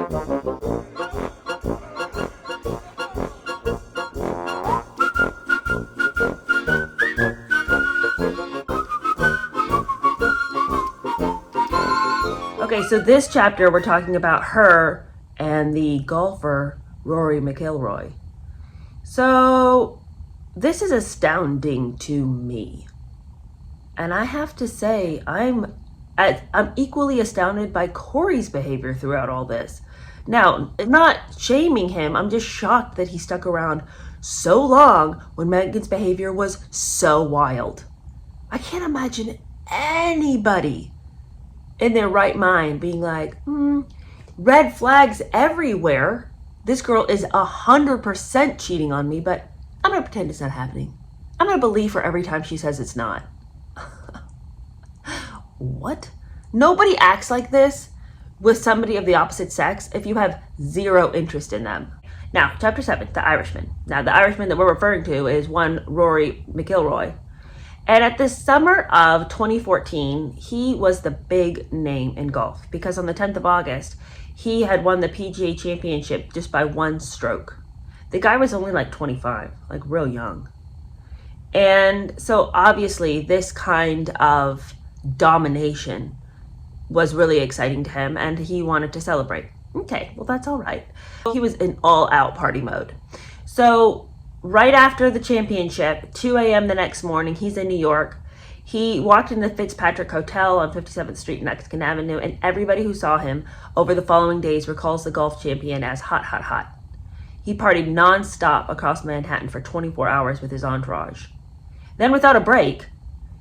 Okay, so this chapter we're talking about her and the golfer Rory McIlroy. So this is astounding to me. And I have to say, I'm equally astounded by Corey's behavior throughout all this. Now, not shaming him, I'm just shocked that he stuck around so long when Meghan's behavior was so wild. I can't imagine anybody in their right mind being like, red flags everywhere. This girl is 100% cheating on me, but I'm gonna pretend it's not happening. I'm gonna believe her every time she says it's not. What? Nobody acts like this with somebody of the opposite sex if you have zero interest in them. Now, chapter 7, the Irishman. Now, the Irishman that we're referring to is one Rory McIlroy. And at the summer of 2014, he was the big name in golf because on the 10th of August, he had won the PGA Championship just by one stroke. The guy was only like 25, like real young. And so obviously this kind of domination was really exciting to him and he wanted to celebrate. Okay, well that's all right. He was in all-out party mode. So right after the championship, 2 a.m. the next morning, he's in New York. He walked in the Fitzpatrick Hotel on 57th Street and Mexican Avenue, and everybody who saw him over the following days recalls the golf champion as hot, hot, hot. He partied nonstop across Manhattan for 24 hours with his entourage. Then, without a break,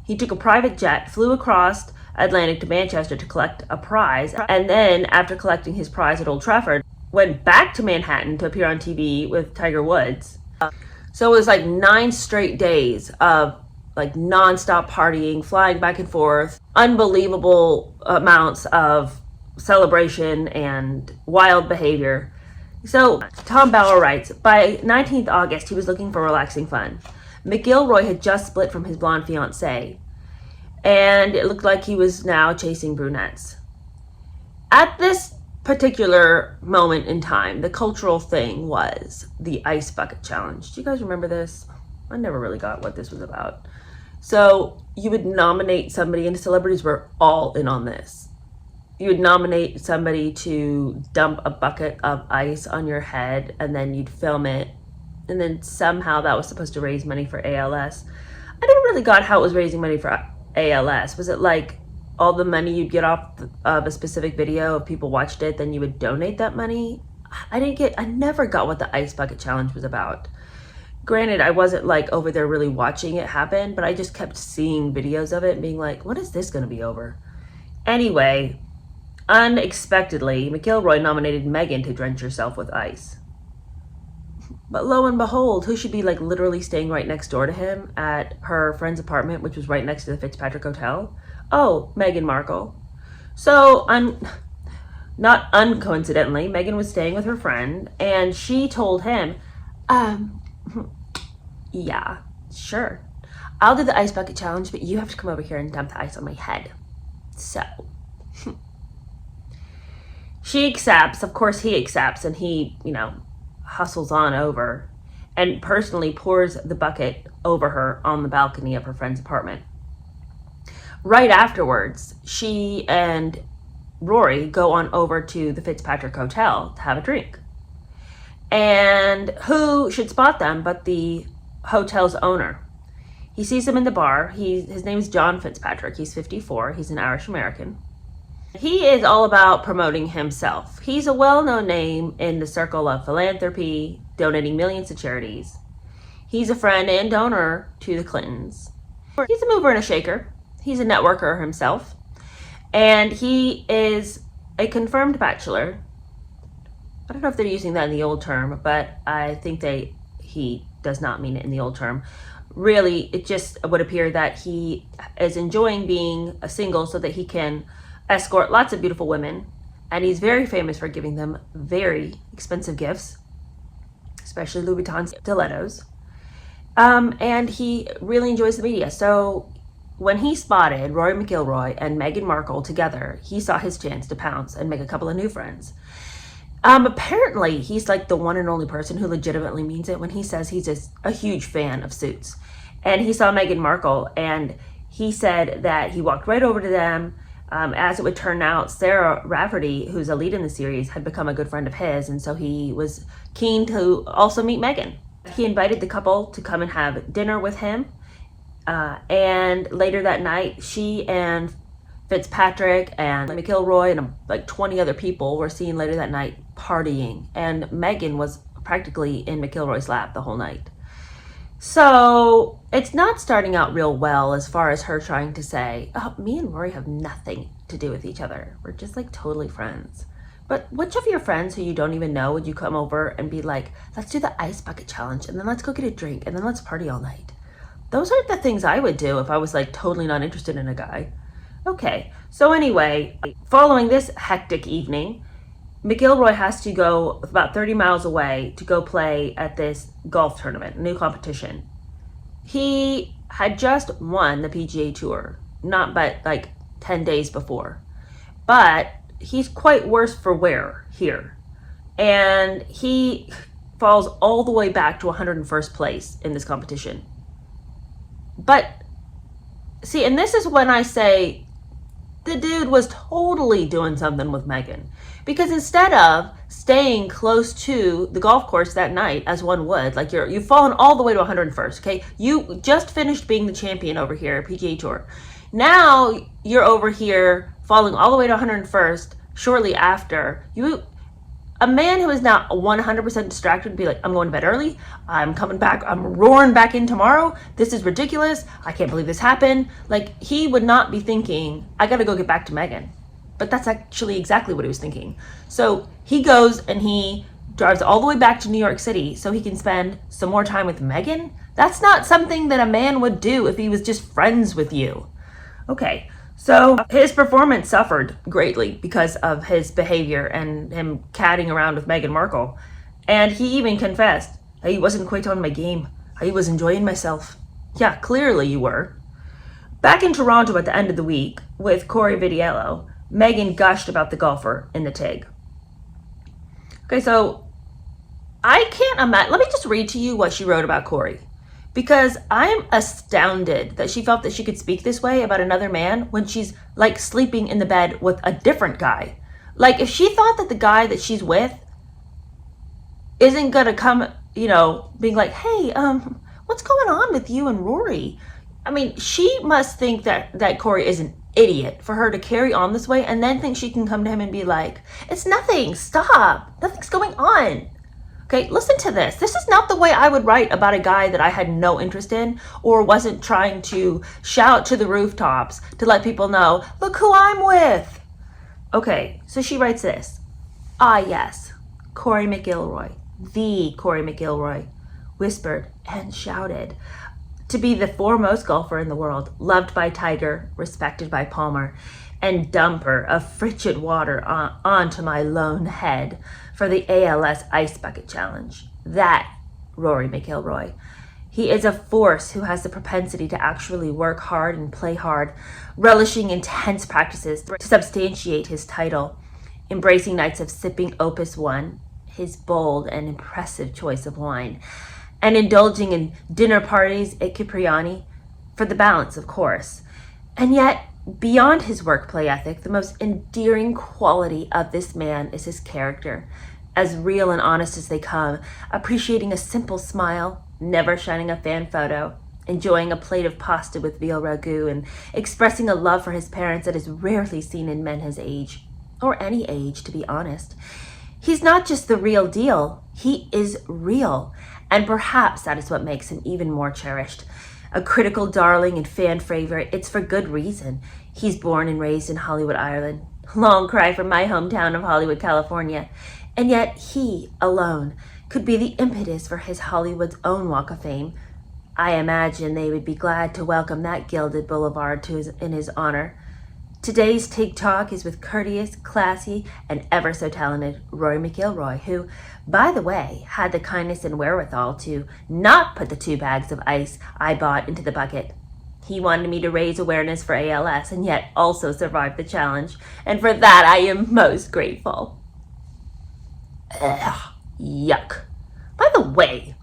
he took a private jet, flew across Atlantic to Manchester to collect a prize, and then, after collecting his prize at Old Trafford, went back to Manhattan to appear on TV with Tiger Woods. So it was like 9 straight days of like nonstop partying, flying back and forth, unbelievable amounts of celebration and wild behavior. So Tom Bauer writes, by 19th August, he was looking for relaxing fun. McIlroy had just split from his blonde fiancée, and it looked like he was now chasing brunettes. At this particular moment in time, the cultural thing was the ice bucket challenge. Do you guys remember this? I never really got what this was about. So you would nominate somebody, and celebrities were all in on this. You would nominate somebody to dump a bucket of ice on your head, and then you'd film it, and then somehow that was supposed to raise money for ALS. I never really got how it was raising money for ALS. Was it like all the money you'd get off of a specific video, if people watched it, then you would donate that money? I never got what the ice bucket challenge was about. Granted, I wasn't like over there really watching it happen, but I just kept seeing videos of it and being like, what is this gonna be over? Anyway, unexpectedly, McIlroy nominated Meghan to drench herself with ice. But lo and behold, who should be like literally staying right next door to him at her friend's apartment, which was right next to the Fitzpatrick Hotel? Oh, Meghan Markle. So, not uncoincidentally, Meghan was staying with her friend, and she told him, yeah, sure. I'll do the ice bucket challenge, but you have to come over here and dump the ice on my head. So, she accepts. Of course, he accepts, and he, hustles on over and personally pours the bucket over her on the balcony of her friend's apartment. Right afterwards, she and Rory go on over to the Fitzpatrick Hotel to have a drink. And who should spot them but the hotel's owner? He sees them in the bar. His name is John Fitzpatrick. He's 54. He's an Irish American. He is all about promoting himself. He's a well-known name in the circle of philanthropy, donating millions to charities. He's a friend and donor to the Clintons. He's a mover and a shaker. He's a networker himself. And he is a confirmed bachelor. I don't know if they're using that in the old term, but I think he does not mean it in the old term. Really, it just would appear that he is enjoying being a single so that he can escort lots of beautiful women, and he's very famous for giving them very expensive gifts, especially Louis Vuitton stilettos. And he really enjoys the media. So when he spotted Rory McIlroy and Meghan Markle together, he saw his chance to pounce and make a couple of new friends. Apparently, he's like the one and only person who legitimately means it when he says he's a huge fan of Suits. And he saw Meghan Markle, and he said that he walked right over to them. As it would turn out, Sarah Rafferty, who's a lead in the series, had become a good friend of his, and so he was keen to also meet Meghan. He invited the couple to come and have dinner with him, and later that night, she and Fitzpatrick and McIlroy and like 20 other people were seen later that night partying, and Meghan was practically in McIlroy's lap the whole night. So it's not starting out real well as far as her trying to say, oh, me and Rory have nothing to do with each other. We're just like totally friends. But which of your friends who you don't even know would you come over and be like, let's do the ice bucket challenge, and then let's go get a drink, and then let's party all night? Those aren't the things I would do if I was like totally not interested in a guy. Okay, so anyway, following this hectic evening, McIlroy has to go about 30 miles away to go play at this golf tournament, new competition. He had just won the PGA Tour, not but like 10 days before. But he's quite worse for wear here. And he falls all the way back to 101st place in this competition. But see, and this is when I say the dude was totally doing something with Meghan. Because instead of staying close to the golf course that night, as one would, like you've fallen all the way to 101st, okay? You just finished being the champion over here at PGA Tour. Now you're over here falling all the way to 101st shortly after. A man who is now 100% distracted would be like, I'm going to bed early. I'm coming back. I'm roaring back in tomorrow. This is ridiculous. I can't believe this happened. Like, he would not be thinking, I got to go get back to Meghan. But that's actually exactly what he was thinking. So he goes and he drives all the way back to New York City so he can spend some more time with Meghan. That's not something that a man would do if he was just friends with you. Okay. So his performance suffered greatly because of his behavior and him catting around with Meghan Markle. And he even confessed, he wasn't quite on my game. I was enjoying myself. Yeah, clearly you were. Back in Toronto at the end of the week with Corey Vidiello, Meghan gushed about the golfer in the TIG. Okay, so I can't imagine. Let me just read to you what she wrote about Corey. Because I'm astounded that she felt that she could speak this way about another man when she's like sleeping in the bed with a different guy. Like, if she thought that the guy that she's with isn't gonna come, being like, hey, what's going on with you and Rory? I mean, she must think that Corey is an idiot for her to carry on this way and then think she can come to him and be like, it's nothing, stop, nothing's going on. Okay, listen to this. This is not the way I would write about a guy that I had no interest in or wasn't trying to shout to the rooftops to let people know, look who I'm with. Okay, so she writes this. Ah, yes, Corey McIlroy, the Corey McIlroy, whispered and shouted to be the foremost golfer in the world, loved by Tiger, respected by Palmer, and dumper of frigid water onto my lone head for the ALS Ice Bucket Challenge. That, Rory McIlroy. He is a force who has the propensity to actually work hard and play hard, relishing intense practices to substantiate his title, embracing nights of sipping Opus One, his bold and impressive choice of wine, and indulging in dinner parties at Cipriani, for the balance, of course. And yet, beyond his work-play ethic, the most endearing quality of this man is his character, as real and honest as they come, appreciating a simple smile, never shining a fan photo, enjoying a plate of pasta with veal ragu, and expressing a love for his parents that is rarely seen in men his age, or any age, to be honest. He's not just the real deal, he is real, and perhaps that is what makes him even more cherished. A critical darling and fan favorite, it's for good reason. He's born and raised in Hollywood, Ireland. Long cry from my hometown of Hollywood, California. And yet he alone could be the impetus for his Hollywood's own Walk of Fame. I imagine they would be glad to welcome that gilded boulevard in his honor. Today's TikTok is with courteous, classy, and ever so talented Rory McIlroy, who, by the way, had the kindness and wherewithal to not put the 2 bags of ice I bought into the bucket. He wanted me to raise awareness for ALS and yet also survive the challenge, and for that I am most grateful. Ugh, yuck. By the way,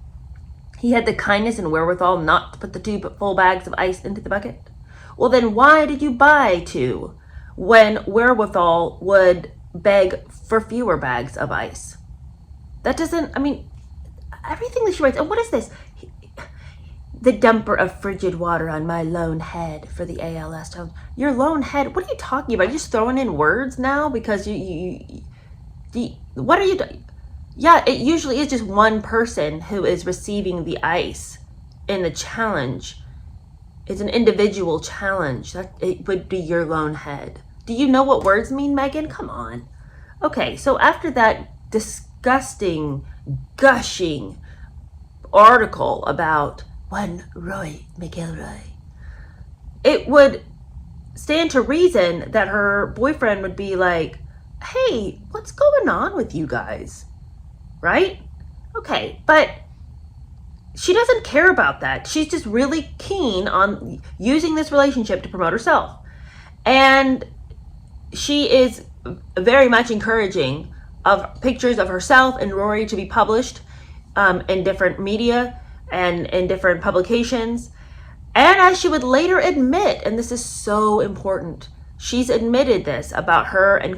he had the kindness and wherewithal not to put the 2 full bags of ice into the bucket. Well, then why did you buy 2 when wherewithal would beg for fewer bags of ice? That doesn't, I mean, everything that she writes, and what is this? The dumper of frigid water on my lone head for the ALS tone. Your lone head? What are you talking about? You're just throwing in words now because what are you doing? Yeah, it usually is just one person who is receiving the ice in the challenge. It's an individual challenge. That it would be your lone head. Do you know what words mean, Meghan? Come on. Okay, so after that disgusting, gushing article about one Rory McIlroy, it would stand to reason that her boyfriend would be like, hey, what's going on with you guys? Right? Okay, but she doesn't care about that. She's just really keen on using this relationship to promote herself. And she is very much encouraging of pictures of herself and Rory to be published in different media and in different publications. And as she would later admit, and this is so important, she's admitted this about her and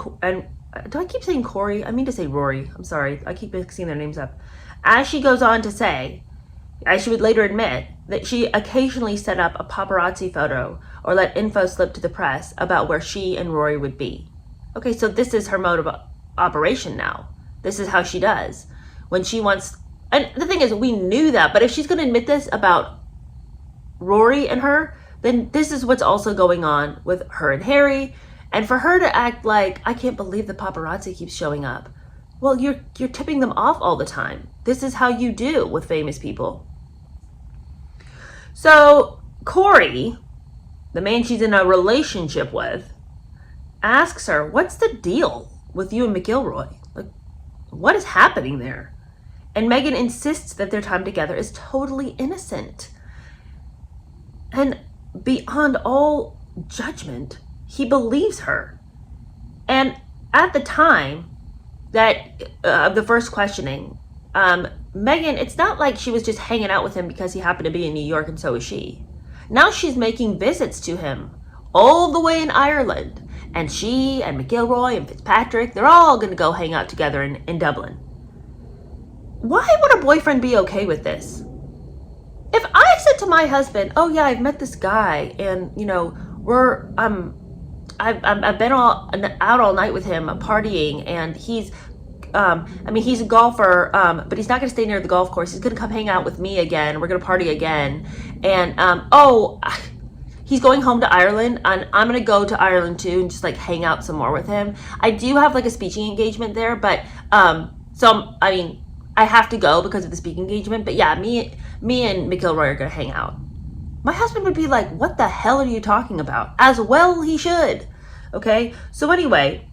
do I keep saying Corey? I mean to say Rory. I'm sorry. I keep mixing their names up. As she goes on to say, as she would later admit, that she occasionally set up a paparazzi photo or let info slip to the press about where she and Rory would be. Okay, so this is her mode of operation now. This is how she does. When she wants, and the thing is, we knew that, but if she's going to admit this about Rory and her, then this is what's also going on with her and Harry. And for her to act like, I can't believe the paparazzi keeps showing up. Well, you're tipping them off all the time. This is how you do with famous people. So Corey, the man she's in a relationship with, asks her, what's the deal with you and McIlroy? Like, what is happening there? And Meghan insists that their time together is totally innocent. And beyond all judgment, he believes her. And at the time that of the first questioning, Meghan, it's not like she was just hanging out with him because he happened to be in New York and so is she. Now she's making visits to him all the way in Ireland. And she and McIlroy and Fitzpatrick, they're all going to go hang out together in Dublin. Why would a boyfriend be okay with this? If I said to my husband, oh yeah, I've met this guy and, you know, I've been out all night with him partying, and he's he's a golfer, but he's not going to stay near the golf course. He's going to come hang out with me again. We're going to party again. And, he's going home to Ireland, and I'm going to go to Ireland too and just like hang out some more with him. I do have like a speaking engagement there, but, I have to go because of the speaking engagement. But yeah, me and McIlroy are going to hang out. My husband would be like, what the hell are you talking about? As well he should. Okay? So anyway,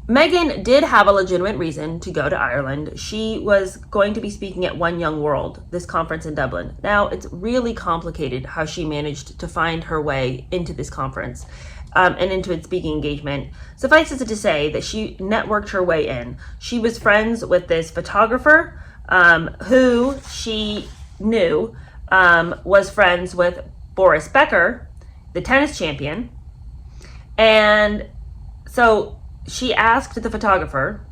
Meghan did have a legitimate reason to go to Ireland. She was going to be speaking at One Young World, this conference in Dublin. Now, it's really complicated how she managed to find her way into this conference and into its speaking engagement. Suffice it to say that she networked her way in. She was friends with this photographer who she knew was friends with Boris Becker, the tennis champion. And so she asked the photographer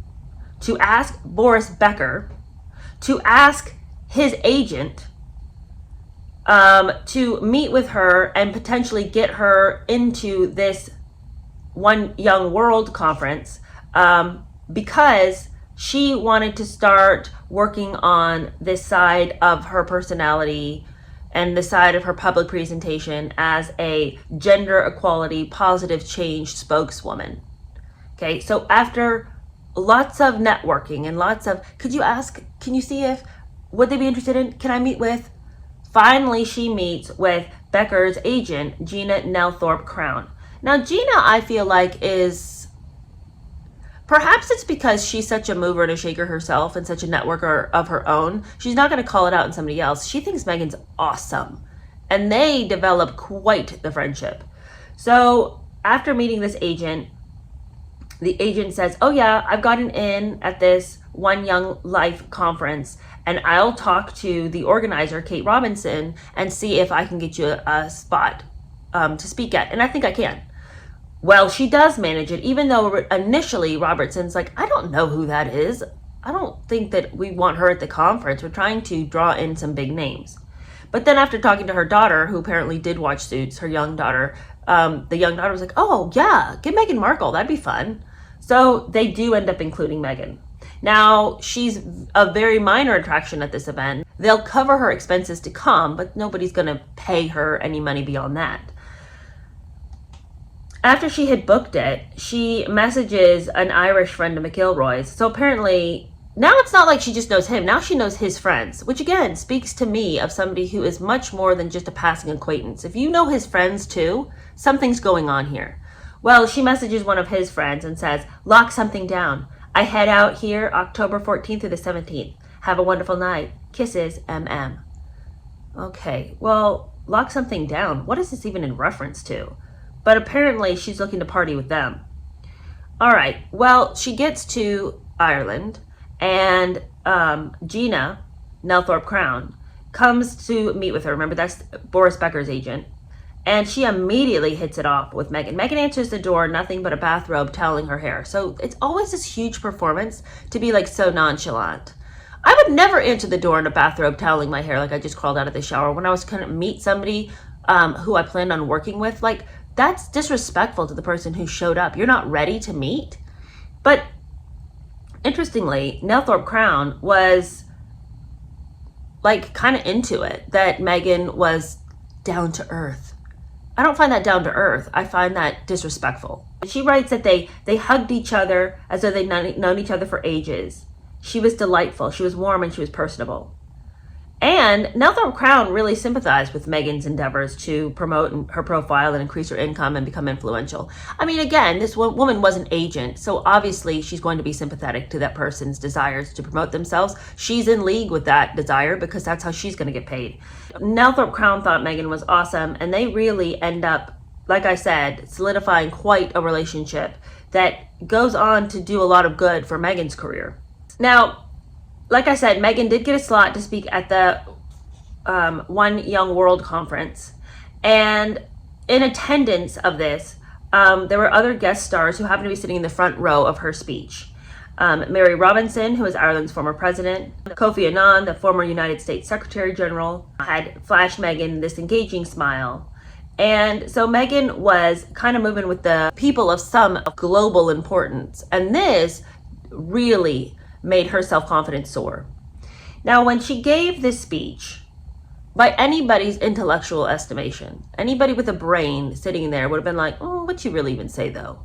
to ask Boris Becker to ask his agent to meet with her and potentially get her into this One Young World conference because she wanted to start working on this side of her personality and the side of her public presentation as a gender equality, positive change spokeswoman. Okay, so after lots of networking and lots of, can you see if, would they be interested in, can I meet with? Finally, she meets with Becker's agent, Gina Nelthorpe Crown. Now, Gina, I feel like is, perhaps it's because she's such a mover and a shaker herself and such a networker of her own. She's not going to call it out on somebody else. She thinks Meghan's awesome. And they develop quite the friendship. So after meeting this agent, the agent says, oh yeah, I've got an in at this One Young Life conference, and I'll talk to the organizer, Kate Robinson, and see if I can get you a spot to speak at. And I think I can. Well, she does manage it, even though initially Robertson's like, I don't know who that is. I don't think that we want her at the conference. We're trying to draw in some big names. But then after talking to her daughter, who apparently did watch Suits, her young daughter, the young daughter was like, oh yeah, get Meghan Markle, that'd be fun. So they do end up including Meghan. Now, she's a very minor attraction at this event. They'll cover her expenses to come, but nobody's gonna pay her any money beyond that. After she had booked it, she messages an Irish friend of McIlroy's. So apparently, now it's not like she just knows him. Now she knows his friends, which again speaks to me of somebody who is much more than just a passing acquaintance. If you know his friends too, something's going on here. Well, she messages one of his friends and says, lock something down. I head out here October 14th through the 17th. Have a wonderful night. Kisses, MM. Okay, well, lock something down. What is this even in reference to? But apparently she's looking to party with them. All right, well, she gets to Ireland, and Gina, Nelthorpe Crown, comes to meet with her. Remember, that's Boris Becker's agent. And she immediately hits it off with Meghan. Meghan answers the door, nothing but a bathrobe toweling her hair. So it's always this huge performance to be like so nonchalant. I would never answer the door in a bathrobe toweling my hair like I just crawled out of the shower. When I was going to meet somebody who I planned on working with, like, that's disrespectful to the person who showed up. You're not ready to meet. But interestingly, Nelthorpe Crown was like kind of into it, that Meghan was down to earth. I don't find that down to earth. I find that disrespectful. She writes that they hugged each other as though they'd known each other for ages. She was delightful. She was warm and she was personable. And Nelthorpe Crown really sympathized with Meghan's endeavors to promote her profile and increase her income and become influential. I mean, again, this woman was an agent, so obviously she's going to be sympathetic to that person's desires to promote themselves. She's in league with that desire because that's how she's going to get paid. Nelthorpe Crown thought Meghan was awesome, and they really end up, like I said, solidifying quite a relationship that goes on to do a lot of good for Meghan's career. Now, like I said, Meghan did get a slot to speak at the One Young World Conference. And in attendance of this, there were other guest stars who happened to be sitting in the front row of her speech. Mary Robinson, who is Ireland's former president, Kofi Annan, the former United States Secretary General, had flashed Meghan this engaging smile. And so Meghan was kind of moving with the people of some global importance. And this really made her self-confidence soar. Now, when she gave this speech, by anybody's intellectual estimation, anybody with a brain sitting there would have been like, oh, what'd you really even say though?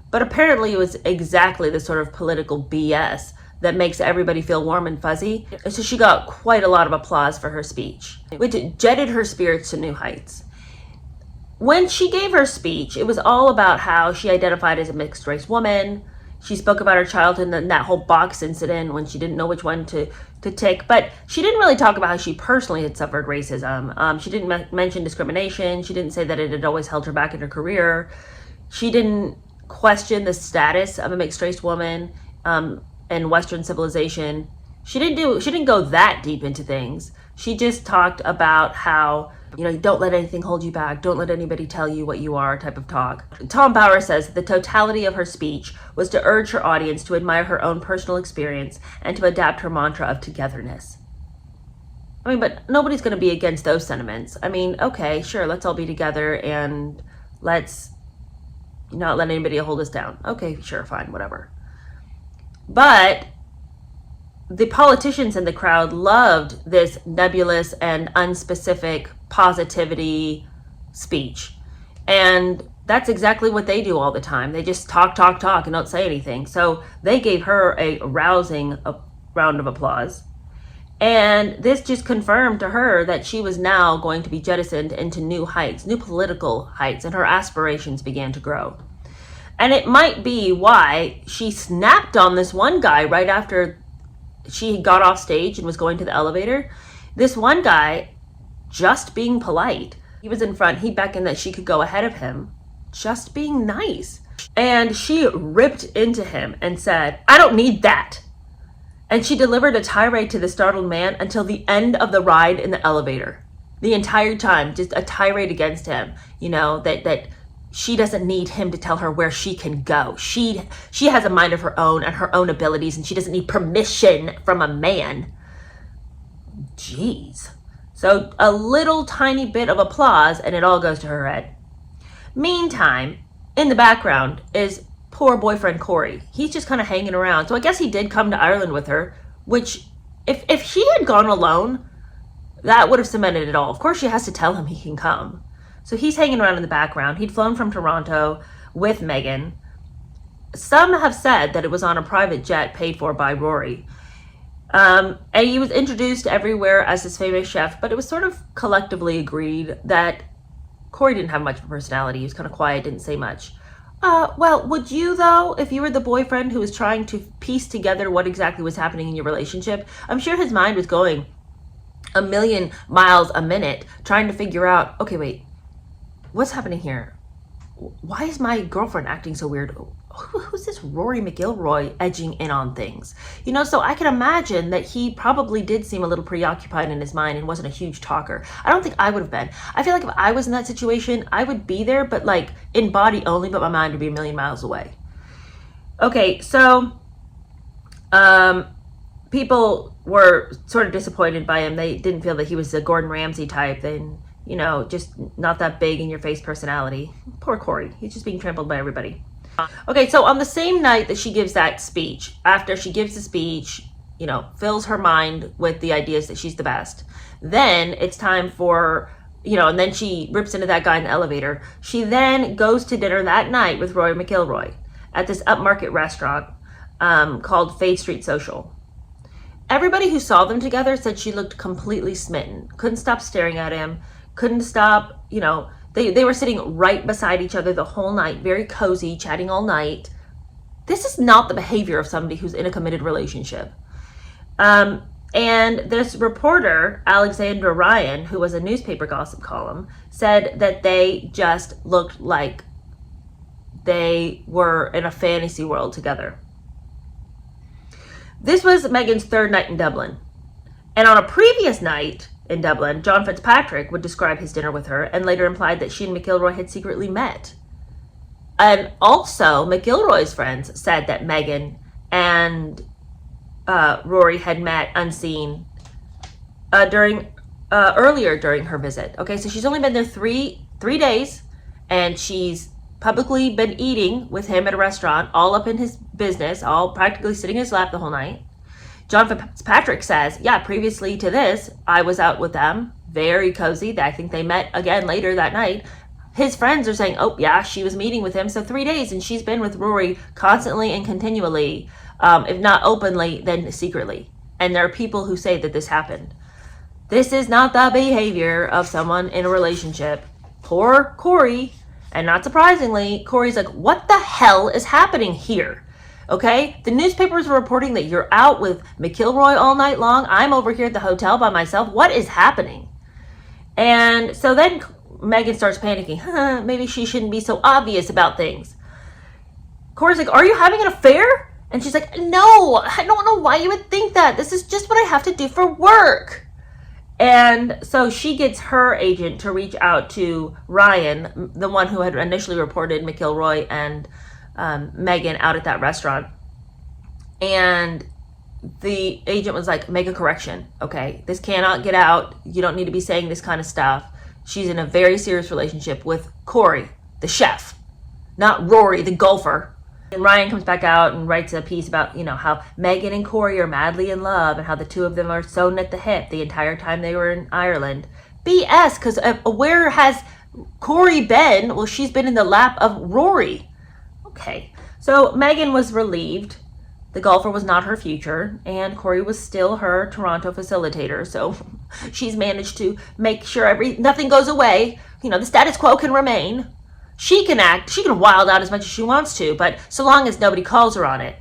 But apparently it was exactly the sort of political BS that makes everybody feel warm and fuzzy. So she got quite a lot of applause for her speech, which jetted her spirits to new heights. When she gave her speech, it was all about how she identified as a mixed race woman. She spoke about her childhood and that whole box incident when she didn't know which one to tick. But she didn't really talk about how she personally had suffered racism. She didn't mention discrimination. She didn't say that it had always held her back in her career. She didn't question the status of a mixed race woman in Western civilization. She didn't go that deep into things. She just talked about how, don't let anything hold you back. Don't let anybody tell you what you are type of talk. Tom Bauer says the totality of her speech was to urge her audience to admire her own personal experience and to adapt her mantra of togetherness. I mean, but nobody's going to be against those sentiments. I mean, okay, sure, let's all be together and let's not let anybody hold us down. Okay, sure, fine, whatever. But the politicians in the crowd loved this nebulous and unspecific positivity speech. And that's exactly what they do all the time. They just talk, and don't say anything. So they gave her a rousing round of applause. And this just confirmed to her that she was now going to be jettisoned into new heights, new political heights, and her aspirations began to grow. And it might be why she snapped on this one guy right after she got off stage and was going to the elevator. This one guy, just being polite, he was in front, he beckoned that she could go ahead of him, just being nice. And she ripped into him and said, "I don't need that." And she delivered a tirade to the startled man until the end of the ride in the elevator. The entire time, just a tirade against him, that she doesn't need him to tell her where she can go. She has a mind of her own and her own abilities, and she doesn't need permission from a man. Jeez. So a little tiny bit of applause and it all goes to her head. Meantime, in the background is poor boyfriend Corey. He's just kind of hanging around. So I guess he did come to Ireland with her, which if he had gone alone, that would have cemented it all. Of course, she has to tell him he can come. So he's hanging around in the background. He'd flown from Toronto with Meghan. Some have said that it was on a private jet paid for by Rory. And he was introduced everywhere as this famous chef, but it was sort of collectively agreed that Corey didn't have much of a personality. He was kind of quiet, didn't say much. Well, would you though, if you were the boyfriend who was trying to piece together what exactly was happening in your relationship? I'm sure his mind was going a million miles a minute trying to figure out, okay, wait, what's happening here? Why is my girlfriend acting so weird? Who's this Rory McIlroy edging in on things? So I can imagine that he probably did seem a little preoccupied in his mind and wasn't a huge talker. I don't think I would have been. I feel like if I was in that situation, I would be there, but like in body only, but my mind would be a million miles away. Okay, so people were sort of disappointed by him. They didn't feel that he was the Gordon Ramsay type. And just not that big in your face personality. Poor Corey. He's just being trampled by everybody. Okay, so on the same night that she gives that speech, after she gives the speech, fills her mind with the ideas that she's the best, then it's time for, and then she rips into that guy in the elevator. She then goes to dinner that night with Rory McIlroy at this upmarket restaurant called Fade Street Social. Everybody who saw them together said she looked completely smitten. Couldn't stop staring at him. Couldn't stop, they were sitting right beside each other the whole night, very cozy, chatting all night. This is not the behavior of somebody who's in a committed relationship. And this reporter, Alexandra Ryan, who was a newspaper gossip column, said that they just looked like they were in a fantasy world together. This was Meghan's third night in Dublin. And on a previous night in Dublin, John Fitzpatrick would describe his dinner with her and later implied that she and McIlroy had secretly met. And also, McIlroy's friends said that Meghan and Rory had met unseen earlier during her visit. Okay, so she's only been there three days, and she's publicly been eating with him at a restaurant, all up in his business, all practically sitting in his lap the whole night. John Fitzpatrick says, yeah, previously to this, I was out with them, very cozy. I think they met again later that night. His friends are saying, oh, yeah, she was meeting with him. So 3 days, and she's been with Rory constantly and continually, if not openly, then secretly. And there are people who say that this happened. This is not the behavior of someone in a relationship. Poor Corey. And not surprisingly, Corey's like, what the hell is happening here? Okay, the newspapers are reporting that you're out with McIlroy all night long. I'm over here at the hotel by myself. What is happening? And so then Meghan starts panicking. Maybe she shouldn't be so obvious about things. Corey's like, are you having an affair? And she's like, no, I don't know why you would think that. This is just what I have to do for work. And so she gets her agent to reach out to Ryan, the one who had initially reported McIlroy and Meghan out at that restaurant. And the agent was like, make a correction, okay? This cannot get out. You don't need to be saying this kind of stuff. She's in a very serious relationship with Corey, the chef, not Rory, the golfer. And Ryan comes back out and writes a piece about, how Meghan and Corey are madly in love and how the two of them are sewn at the hip the entire time they were in Ireland. BS, because where has Corey been? Well, she's been in the lap of Rory. Okay, so Meghan was relieved. The golfer was not her future, and Corey was still her Toronto facilitator. So she's managed to make sure nothing goes away. The status quo can remain. She can wild out as much as she wants to, but so long as nobody calls her on it.